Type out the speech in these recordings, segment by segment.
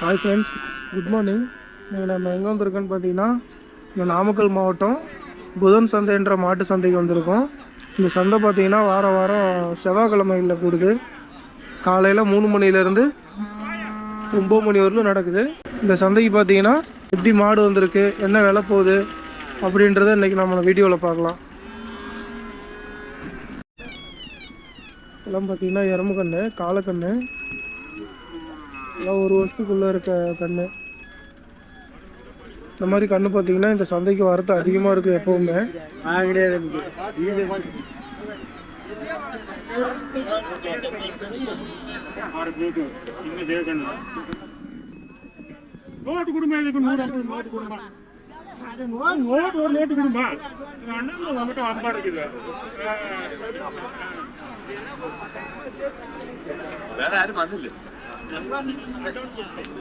Hi friends, good morning. நம்ம எங்கே வந்திருக்கோன்னு பார்த்தீங்கன்னா, இந்த நாமக்கல் மாவட்டம் புதன் சந்தைன்ற மாட்டு சந்தைக்கு வந்திருக்கோம். இந்த சந்தை பார்த்தீங்கன்னா வாரம் வாரம் செவ்வாய்க்கிழமைகளில் கூடுது. காலையில் 3 மணிலேருந்து 9 மணி வரலும் நடக்குது. இந்த சந்தைக்கு பார்த்தீங்கன்னா எப்படி மாடு வந்திருக்கு, என்ன விலை போகுது அப்படின்றத இன்றைக்கி நம்ம வீடியோவில் பார்க்கலாம். எல்லாம் பார்த்தீங்கன்னா எறும்பு கன்று, காலக்கன்று, எல்லாம் 1 வருஷத்துக்குள்ளே இருக்க கன்று. இந்த மாதிரி கன்று பார்த்தீங்கன்னா இந்த சந்தைக்கு வரது அதிகமாக இருக்குது எப்போவுமே.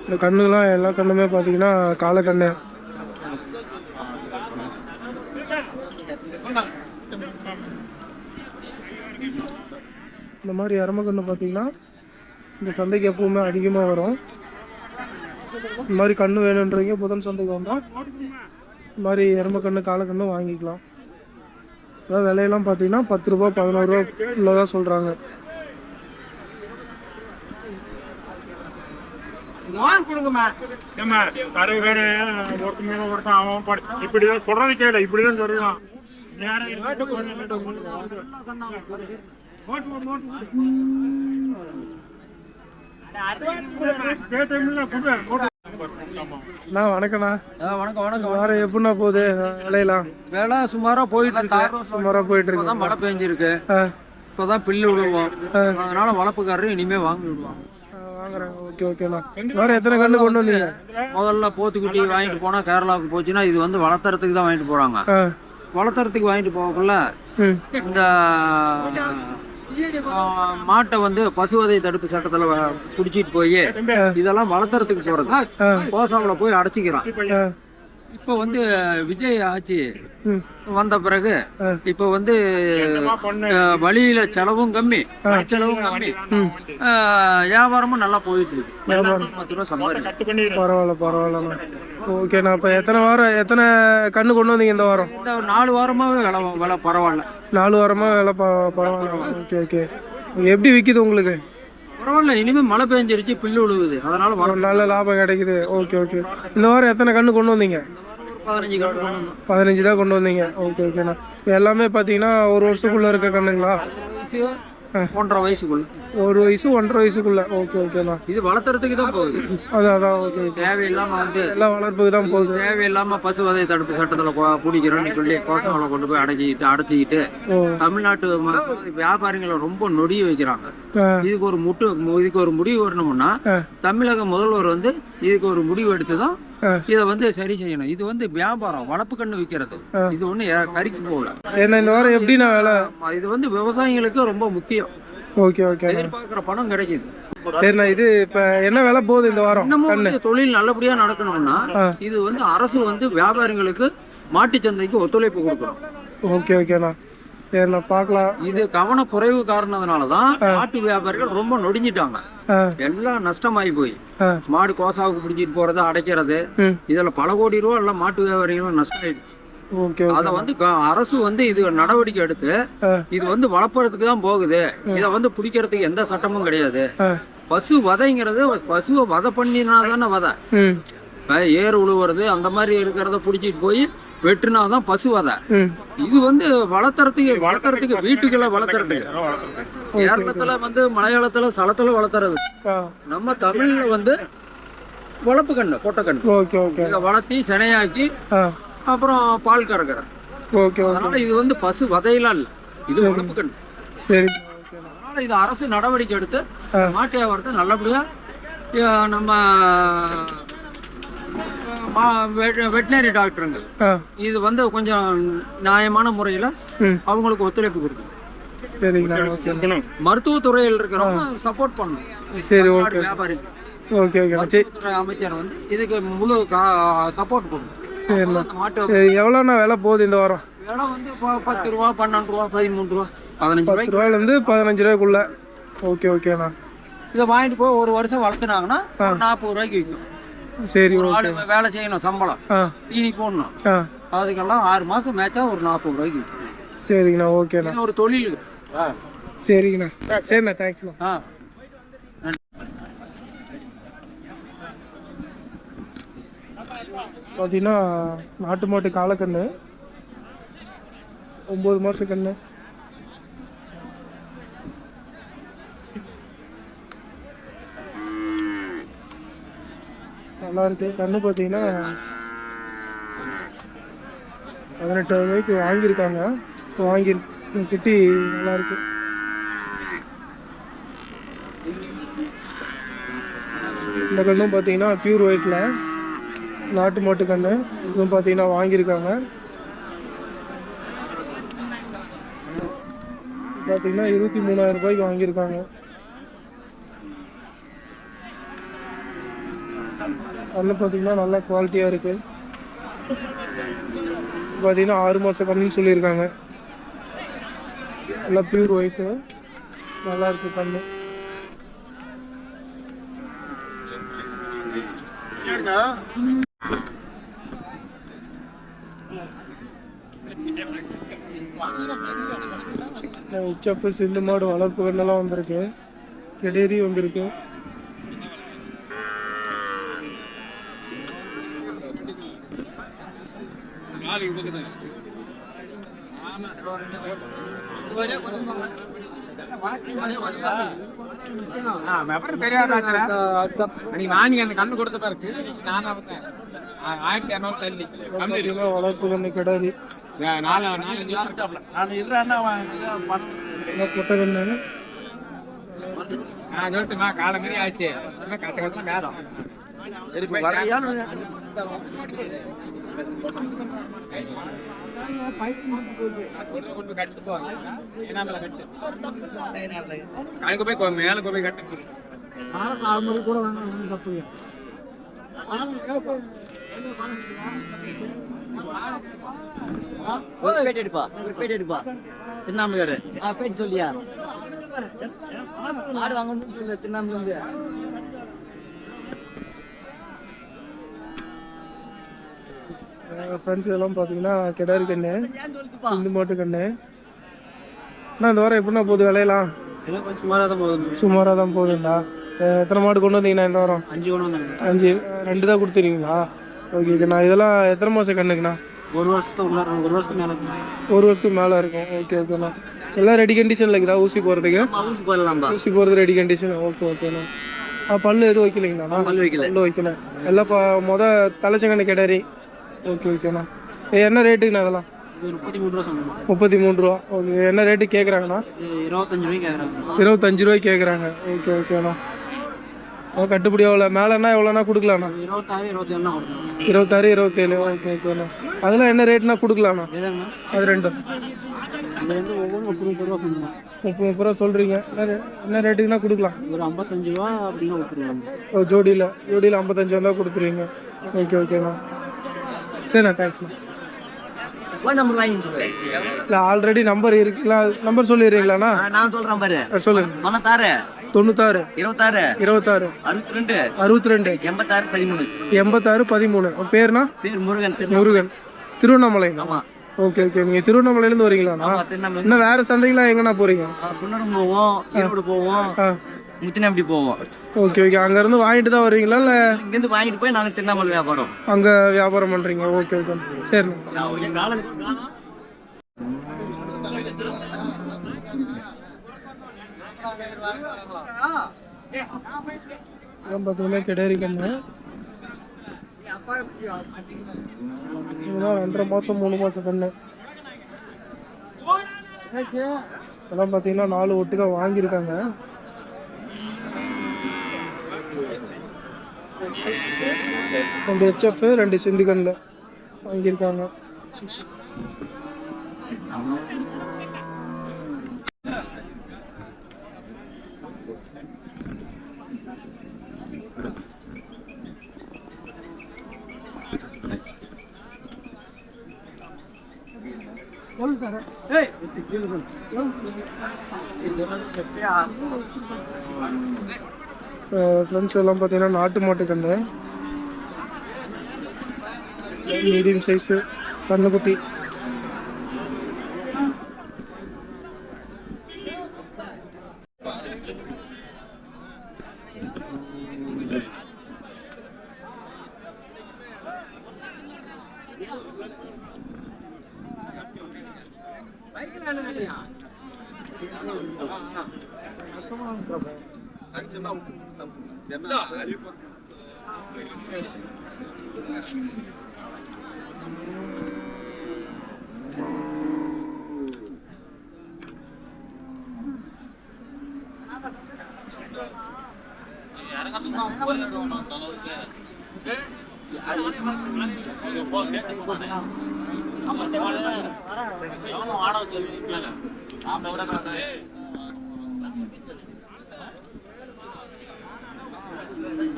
இந்த கண்ணுலாம் எல்லா கண்ணுமே பார்த்தீங்கன்னா காலக்கண்ணு. இந்த மாதிரி எருமை பார்த்தீங்கன்னா இந்த சந்தைக்கு எப்பவுமே அதிகமாக வரும். இந்த மாதிரி கண்ணு வேணுன்றீங்க புதன் சந்தைக்கு வந்தால் இந்த மாதிரி எருமை கண்ணு காலக்கண்ணு வாங்கிக்கலாம். அதாவது விலையெல்லாம் பார்த்தீங்கன்னா 10 ரூபா 11 ரூபா உள்ளதான் சொல்கிறாங்க. இப்படிதான் சொல்றது கேளு, இப்படிதான் சொல்றான். வணக்கண்ணா. வணக்கம். எப்படின்னா போகுது விலையெல்லாம்? வேலை சுமாரா போயிட்டு இருக்கு. மழை பெஞ்சிருக்கு, இப்பதான் பில்லு விடுவோம். அதனால வளர்ப்புக்காரரு இனிமே வாங்கி விடுவாங்க. ஓகே ஓகேண்ணா. வேற எத்தனை கண்ணு கொண்டு வந்தீங்க? முதல்ல போத்துக்குட்டி வாங்கிட்டு போனா கேரளாவுக்கு போச்சுன்னா இது வந்து வளர்த்துறதுக்கு தான் வாங்கிட்டு போறாங்க. வளர்த்துறதுக்கு வாங்கிட்டு போகக்குள்ள இந்த மாட்டை வந்து பசுவதை தடுப்பு சட்டத்துல குடிச்சிட்டு போய் இதெல்லாம் வளர்த்துறதுக்கு போறது கோசாவில போய் அடைச்சிக்கிறான். இப்ப வந்து விஜய் ஆட்சி வந்த பிறகு இப்ப வந்து வழியில செலவும் கம்மி, வியாபாரமும் நல்லா போயிட்டு இருக்கு. பரவாயில்ல. ஓகேண்ணா. இப்ப எத்தனை கண்ணு கொண்டு வந்தீங்க இந்த வாரம்? இந்த 4 வாரமாவே விலை பரவாயில்ல. 4 வாரமா விலை பரவாயில்ல. ஓகே. எப்படி விக்குது உங்களுக்கு? பரவாயில்ல. இனிமே மழை பெஞ்சிருச்சு, பில்லு விழுவுது, அதனால நல்ல லாபம் கிடைக்குது. ஓகே. இந்த வாரம் எத்தனை கண்ணு கொண்டு வந்தீங்க? 15 தான் கொண்டு வந்தீங்க. ஓகேண்ணா. எல்லாமே பார்த்தீங்கன்னா 1 வருஷத்துக்குள்ள இருக்க கண்ணுங்களா? 1.5 வயசுக்குள்ள. 1 வயசு 1.5 வயசுக்குள்ள. ஓகேண்ணா. இது வளர்த்துறதுக்கு தான் போகுது. அதான். ஓகே. தேவையில்லாம வந்து எல்லாம் வளர்ப்புக்கு தான் போகுது. தேவையில்லாம பசுவதை தடுப்பு சட்டத்துல பிடிக்கிறோம்னு சொல்லி கோசாவில கொண்டு போய் அடைச்சிக்கிட்டு தமிழ்நாட்டு வியாபாரிகளை ரொம்ப நொடிய வைக்கிறாங்க. இதுக்கு ஒரு முடிவு வரணும்னா தமிழக முதல்வர் வந்து இதுக்கு ஒரு முடிவு எடுத்துதான் இதை வந்து சரி செய்யணும். இது வந்து வியாபாரம், வளர்ப்பு கண்ணு விற்கிறது. இது ஒண்ணு கறிக்கு போகல. என்ன இந்த வாரம் எப்படின்னா வேலை? இது வந்து விவசாயிகளுக்கு ரொம்ப முக்கியம். ஓகே. எதிர்பார்க்கிற பணம் கிடைக்குது. சரிண்ணா. இது இப்ப என்ன விலை போகுது இந்த வாரம்? இன்னமும் தொழில் நல்லபடியா நடக்கணும்னா இது வந்து அரசு வந்து வியாபாரிகளுக்கு மாட்டு சந்தைக்கு ஒத்துழைப்பு கொடுக்கணும். ஓகேண்ணா. சரிண்ணா, பார்க்கலாம். இது கவனக்குறைவு காரணத்தினாலதான் மாட்டு வியாபாரிகள் ரொம்ப நொடிஞ்சிட்டாங்க. எல்லாம் நஷ்டமாயி போய் மாடு கோசாவுக்கு பிடிச்சிட்டு போறது, அடைக்கிறது, இதுல பல கோடி ரூபா எல்லாம் மாட்டு வியாபாரிகளும் நஷ்டம் ஆயிடுச்சு. அத வந்து அரசு வந்து இது நடவடிக்கை எடுத்து இது வந்து வளர்ப்பறதுக்கு தான் போகுது. இத வந்து பிடிக்கிறதுக்கு எந்த சட்டமும் கிடையாது. பசு வதைங்கிறது பசுவை வதை பண்ணினாதானே வதை. ஏறு உழுவுறது அந்த மாதிரி இருக்கிறத பிடிச்சிட்டு போய் வெட்டுனாதான் பசு வதை. இது வந்து வளர்த்துறதுக்கு வீட்டுக்குள்ள வளர்த்துறதுக்கு. கேரளத்துல வந்து மலையாளத்துல சலத்துல வளர்த்துறது. நம்ம தமிழ்ல வந்து வளர்ப்பு கண்ணு, கொட்டக்கண்ணு இதை வளர்த்தி சினையாக்கி அப்புறம் பால் கறக்கிறது. அதனால இது வந்து பசு வதையெல்லாம் இல்லை, இது வளர்ப்பு கண்ணு. சரி. அதனால இது அரசு நடவடிக்கை எடுத்து மாட்டு வியாபாரத்தை நல்லபடியா நம்ம வெட்டினரி டாக்டருங்க இது வந்து கொஞ்சம் நியாயமான முறையில அவங்களுக்கு ஒத்துழைப்பு கொடுக்கணும். சரிங்களா. மருத்துவத்துறையில் இருக்கிறவங்க சப்போர்ட் பண்ணணும். சரி. வியாபாரி அமைச்சர் வந்து இதுக்கு முழு சப்போர்ட் கொடுக்கணும். எவ்வளோண்ணா விலை போகுது இந்த வாரம்? விலை வந்து 10 ரூபா, 12 ரூபா, 13 ரூபா, 15 ரூபாயிலேருந்து 15 ரூபாய்க்குள்ள. ஓகேண்ணா. இதை வாங்கிட்டு போய் ஒரு வருஷம் வளர்த்துனாங்கன்னா 40 ரூபாய்க்கு விற்கும். சரி, ஒரு ஓகே. ஆளு வேலை செய்யணும், சம்பளம், ஆ தீனி போடணும், ஆ அதுக்கெல்லாம் 6 மாசம் மேய்ச்சா ஒரு 40 ரூபாய்க்கு விற்கும். சரிங்கண்ணா, ஓகேண்ணா. இது ஒரு தொழில். சரிங்கண்ணா, சரிண்ணா, தேங்க்ஸ்ண்ணா. ஆ பார்த்தீங்கன்னா நாட்டு மாட்டு காலக்கண்ணு 9 மாத கண்ணு. நல்லா இருக்கு. கண்ணு பார்த்தீங்கன்னா 18 ரூபாய்க்கு வாங்கியிருக்காங்க. இப்போ குட்டி நல்லா இருக்கு. இந்த கண்ணும் பார்த்தீங்கன்னா பியூர் ஒயிட்டில் நாட்டு மாட்டு கண்ணு. இதுவும் பார்த்தீங்கன்னா வாங்கியிருக்காங்க. பார்த்தீங்கன்னா 23,000 ரூபாய்க்கு வாங்கியிருக்காங்க. கண்ணு பார்த்தீங்கன்னா நல்ல குவாலிட்டியாக இருக்குது. பார்த்தீங்கன்னா 6 மாத கண்ணுன்னு சொல்லியிருக்காங்க. நல்லா பியூர் ஒயிட்டு, நல்லா இருக்கு கண்ணு. HF சிந்து மாடு வளர்ப்பு கண்ணெல்லாம் வந்திருக்கு. கெடேரி வந்திருக்கு. வளர்ப்பு கண்ணு கெடாரி பொட்டை கண்ணு. காலமாரி ஆச்சு. மேல போய் கட்டு கூட தப்பு. எடுப்பா திருநாமக்காரு பேட்டு சொல்லியா ஆடு வாங்க சொல்லு. திருநாமக்கு வந்து ஃப்ரெண்ட்ஸ் எல்லாம் பார்த்தீங்கன்னா கெடாரி கண்ணு, சிந்து மாட்டு கண்ணு. அண்ணா இந்த வாரம் எப்படின்னா போகுது விலையெல்லாம்? சுமாராக தான் போகுதுங்களா? எத்தனை மாடு கொண்டு வந்தீங்கண்ணா இந்த வாரம்? 5 கொண்டு வந்தாங்க. 5, 2 தான் கொடுத்துருக்கீங்களா? ஓகேண்ணா. இதெல்லாம் எத்தனை மாதம் கண்ணுக்குண்ணா? 1 வருஷத்துக்கு மேலே. 1 வருஷத்துக்கு மேலே இருக்கும். ஓகே ஓகேண்ணா. எல்லாம் ரெடி கண்டிஷனில் இருக்குதா ஊசி போகிறதுக்கு? ஊசி போடலாம்பா. ஊசி போகிறது ரெடி கண்டிஷன். ஓகே ஓகேண்ணா. பல்லு எதுவும் வைக்கலைங்கண்ணா? பல்லு வைக்கல. எல்லாம் தலைச்சங்கண்ணு கெடாரி. ஓகே ஓகேண்ணா. என்ன ரேட்டுங்கண்ணா அதெல்லாம்? 33 ரூபா சொன்னாங்க. 33 ரூபா. ஓகே. என்ன ரேட்டு கேட்குறாங்கண்ணா? 25 ரூபாய்க்கு கேட்குறாங்க. 25 ரூபாய்க்கு கேட்குறாங்க. ஓகே ஓகேண்ணா. கட்டுப்படி எவ்வளோ? மேலேண்ணா எவ்வளோண்ணா கொடுக்கலாண்ணா? 26, 27 கொடுக்கணும். 26, 27. ஓகே ஓகேண்ணா. அதெல்லாம் என்ன ரேட்னா கொடுக்கலாண்ணா? அது ரெண்டும் ஒவ்வொன்றும் 30 ரூபா சொன்னாங்க. 30 ரூபா சொல்கிறீங்க. என்ன ரேட்டுக்குன்னா கொடுக்கலாம்? ஒரு 55 ரூபா அப்படின்னு கொடுத்துருவாங்க. ஜோடியில் 55 வந்தால் கொடுத்துருவீங்க. ஓகே ஓகேண்ணா. சரிண்ணா, தேங்க்ஸ்ண்ணா. இல்லை ஆல்ரெடி நம்பர் இருக்குல்ல, நம்பர் சொல்லிடுறீங்களாண்ணா? நான் சொல்கிறேன் பாரு. சொல்லுங்க. 96 26 62 62 86 13. பேர்னா? முருகன். திருவண்ணாமலை. Okay okay. நீங்கள் திருவண்ணாமலையிலேருந்து வரீங்களாண்ணா? இன்னும் வேறு சந்தைகளாம் எங்கண்ணா போகிறீங்க? புன்னடம் போவோம், ஈரோடு போவோம், முத்தினப்படி போவோம். Okay okay. அங்கேருந்து வாங்கிட்டு தான் வருவீங்களா இல்லை இங்கேருந்து வாங்கிட்டு போய் நாங்கள் திருவண்ணாமலை வியாபாரம் அங்கே வியாபாரம் பண்ணுறீங்க? Okay okay. சரிண்ணா. பார்த்தீங்கன்னா கெடாரி கண்ணு. இதெல்லாம் 2.5 மாதம் 3 மாதம் கண்ணு. இதெல்லாம் பார்த்தீங்கன்னா 4 ஒட்டுக்கா வாங்கியிருக்காங்க. 2 HF 2 சிந்து கண்ணில் வாங்கியிருக்காங்க. ஃப்ரெண்ட்ஸ் எல்லாம் பார்த்தீங்கன்னா நாட்டு மாட்டு கண்ணு மீடியம் சைஸு கண்ணுக்குட்டி.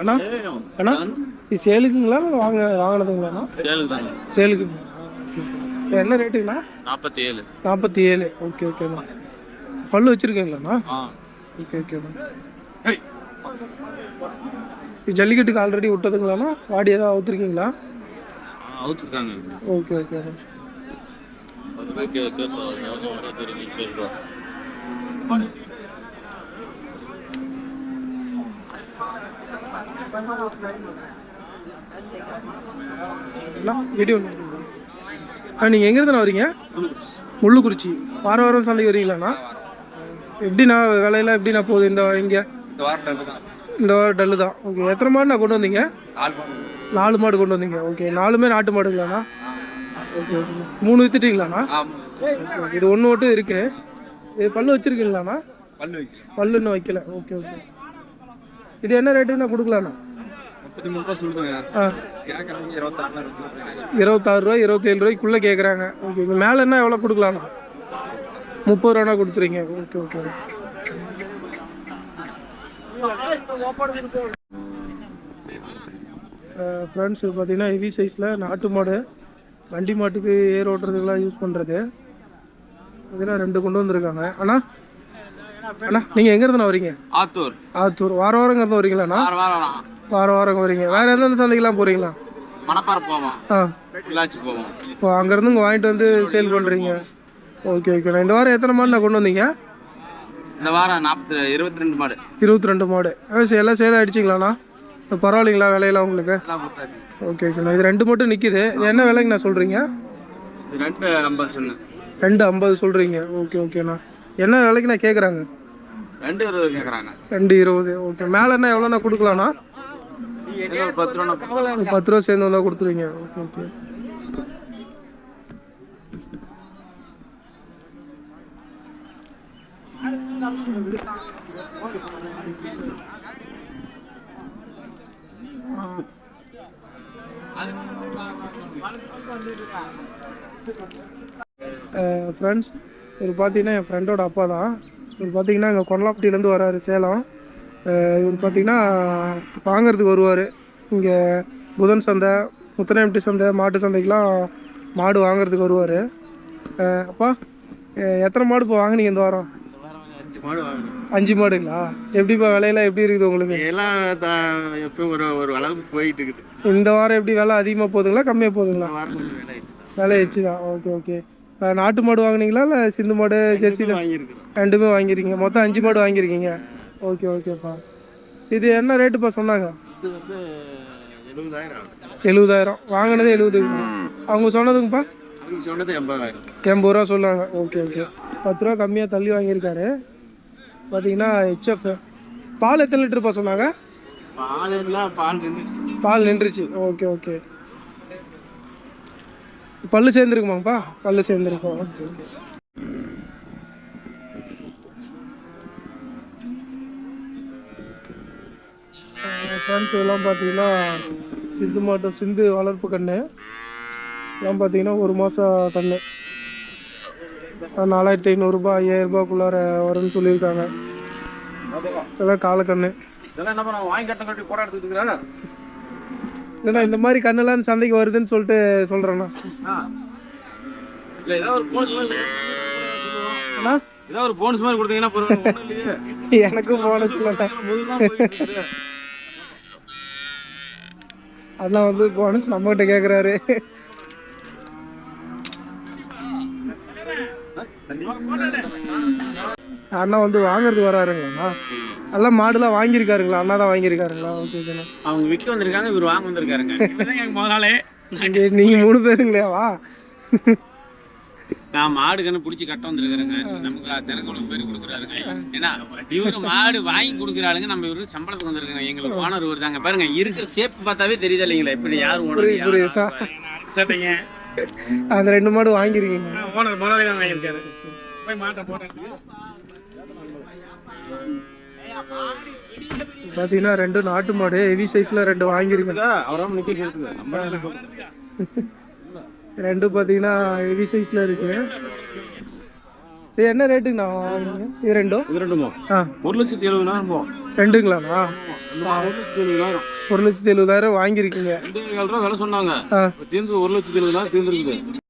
அண்ணா அண்ணா இது சேலுக்குங்களா வாங்கினதுங்களாண்ணா? சேலுக்கு. என்ன ரேட்டுங்கண்ணா? 47. ஓகே ஓகேண்ணா. பல்லு வச்சுருக்கீங்களாண்ணா? ஓகே ஓகேண்ணா. இது ஜல்லிக்கட்டுக்கு ஆல்ரெடி விட்டதுங்களாண்ணா? வாடி ஏதாவது அவுத்துருக்கீங்களா? ஓகே ஓகேண்ணா. வீடியோ நீங்கள் எங்கேருந்துண்ணா வரீங்க? முள்ளுக்குறிச்சி. வாரம் சந்தைக்கு வரீங்களாண்ணா? எப்படிண்ணா விலையெல்லாம் எப்படிண்ணா போகுது இந்த இங்கே? இந்த வாரம் டல்லு தான். ஓகே. எத்தனை மாடுண்ணா கொண்டு வந்தீங்க? 4 மாடு கொண்டு வந்தீங்க. ஓகே. 4மே நாட்டு மாடுங்களாண்ணா? Okay okay. 3 வித்துட்டீங்களாண்ணா? இது ஒன்று மட்டும் இருக்கு. இது பல்லு வச்சுருக்கீங்களாண்ணா? பல்லு இன்னும் வைக்கல. Okay okay. இது என்ன ரேட்டுண்ணா கொடுக்கலாண்ணா? 26 ரூபா 27 ரூபாய்க்குள்ளே கேட்குறாங்க. ஓகே. மேலே என்ன எவ்வளோ கொடுக்கலாண்ணா? 30 ரூபாண்ணா கொடுத்துருங்க. Okay okay. ஃப்ரெண்ட்ஸ் பார்த்தீங்கன்னா ஹெவி சைஸில் நாட்டு மாடு, வண்டி மாட்டுக்கு ஏர் ஓட்டுறதுக்கெல்லாம் யூஸ் பண்ணுறது இதெல்லாம் 2 கொண்டு வந்திருக்காங்க. அண்ணா நீங்கள் எங்கேருந்துண்ணா வரீங்க? ஆத்தூர். வாரம் இருந்து வரீங்களாண்ணா? வாரம் வரீங்க. வேறு எந்தெந்த சந்தைக்கெல்லாம் போகிறீங்களா? இப்போ அங்கேருந்து இங்கே வாங்கிட்டு வந்து சேல் பண்ணுறீங்க. ஓகே ஓகேண்ணா. இந்த வாரம் எத்தனை மாடுண்ணா கொண்டு வந்தீங்க? இந்த வாரம் 22 மாடு. 22 மாடு. எல்லாம் சேல் ஆகிடுச்சிங்களாண்ணா? பரவாயில்லைங்களா விலையெல்லாம் உங்களுக்கு? ஓகே ஓகேண்ணா. இது 2 மட்டும் நிற்கிது. இது என்ன விலைங்கண்ணா சொல்கிறீங்க? 250 சொல்கிறீங்க. ஓகே ஓகேண்ணா. என்ன விலைக்குண்ணா கேட்குறாங்க? 220 கேட்குறாங்க. 220. ஓகே. மேலே என்ன எவ்வளோண்ணா கொடுக்கலாண்ணா? 10 ரூபா சேர்ந்து வந்தால் கொடுத்துருவீங்க. Okay okay. ஃப்ரெண்ட்ஸ் இவர் பார்த்தீங்கன்னா என் ஃப்ரெண்டோட அப்பா தான். இவர் பார்த்தீங்கன்னா இங்கே கொல்லாப்பட்டியிலேருந்து வராரு சேலம். இவர் பார்த்தீங்கன்னா வாங்கிறதுக்கு வருவார். இங்கே புதன் சந்தை, முத்தனையம்பட்டி சந்தை, மாட்டு சந்தைக்கெலாம் மாடு வாங்கிறதுக்கு வருவார். அப்பா எத்தனை மாடு இப்போ வாங்கினீங்க இந்த வாரம்? 5 மாடுங்களா? எப்படிப்பா விலையெல்லாம் எப்படி இருக்குது உங்களுக்கு? எல்லாம் எப்பவும் ஒரு அளவுக்கு போயிட்டு இருக்குது. இந்த வாரம் எப்படி விலை அதிகமாக போகுதுங்களா கம்மியாக போகுதுங்களா? விலை வச்சு தான். Okay okay. நாட்டு மாடு வாங்கினீங்களா இல்லை சிந்து மாடு ஜெர்சி தான்? வாங்கியிருக்கேன். 2மே வாங்கியிருக்கீங்க. மொத்தம் 5 மாடு வாங்கியிருக்கீங்க. ஓகே ஓகேப்பா. இது என்ன ரேட்டுப்பா சொன்னாங்க? இது வந்து 70,000. 70,000 வாங்கினது 70. அவங்க சொன்னதுங்கப்பா? அவங்க சொன்னது 80,000. 80 ரூபா சொன்னாங்க. Okay okay. 10 ரூபா கம்மியாக தள்ளி வாங்கியிருக்காரு. பார்த்தீங்கன்னா ஹெச்எஃப். பால் எத்தனை லிட்டருப்பா சொன்னாங்க? பால் நின்றுச்சு. Okay okay. பல்லு சேர்ந்துருக்குமாங்கப்பா? பல்லு சேர்ந்துருக்கோம். Okay okay. ஃப்ரெண்ட்ஸ் இதெல்லாம் பார்த்தீங்கன்னா சிந்து வளர்ப்பு கன்று இதெல்லாம் பார்த்தீங்கன்னா 1 மாதம் கன்று 4,500 ரூபாய் 5,000 ரூபாய்க்குள்ளார வரும்னு சொல்லியிருக்காங்க. இதெல்லாம் காலக்கண்ணு. இல்லைண்ணா இந்த மாதிரி கண்ணெல்லாம் சந்தைக்கு வருதுன்னு சொல்லிட்டு சொல்கிறேண்ணா. எனக்கும் போனஸ் இல்லைண்ணா. அதெல்லாம் வந்து போனஸ் நம்மகிட்ட கேட்குறாரு. அண்ணா வந்து வாங்குறதுக்கு வராருங்களா? எல்லாம் மாடுலாம் வாங்கியிருக்காருங்களா? அண்ணா தான் வாங்கியிருக்காருங்களா? ஓகே ஓகேண்ணா. அவங்க விற்க வந்திருக்காங்க, இவர் வாங்க வந்திருக்காருங்க. எங்க முதலாளே நீங்கள் 3 பேருங்களேவா? நான் மாடு கண்ணு பிடிச்சி கட்ட வந்திருக்கிறேங்க. நமக்கு தினக்குழம்பு பேர் கொடுக்குறாருங்க. ஏன்னா இவரு மாடு வாங்கி கொடுக்குறாளுங்க, நம்ம இவருக்கு சம்பளத்துக்கு வந்திருக்காங்க. எங்களுக்கு ஓனர் இவர் தாங்க. பாருங்க இருக்கிற சேப்பு பார்த்தாவே தெரியுது இல்லைங்களா இப்படி யார் ஓனர். சரிங்க, அந்த 2 மாடு வாங்கியிருக்கீங்க. ஓனர் முதலாளி தான் வாங்கியிருக்காரு. போய் மாட்டை போட்டேன். பார்த்தீங்கன்னா 2 நாட்டு மாடு ஹெவி சைஸில் 2 வாங்கியிருக்கேன். 2 பார்த்தீங்கன்னா ஹெவி சைஸில் இருக்கு. இது என்ன ரேட்டுக்கு நான் வாங்கினீங்க? இது ரெண்டும்? இது ரெண்டுமா? 1,70,000 ரெண்டுங்களாண்ணா? 1,70,000 1,70,000 வாங்கியிருக்கீங்க. 2,700 ரூபா விலை சொன்னாங்க. தீர்ந்து 1,70,000 தீர்ந்துருக்குது.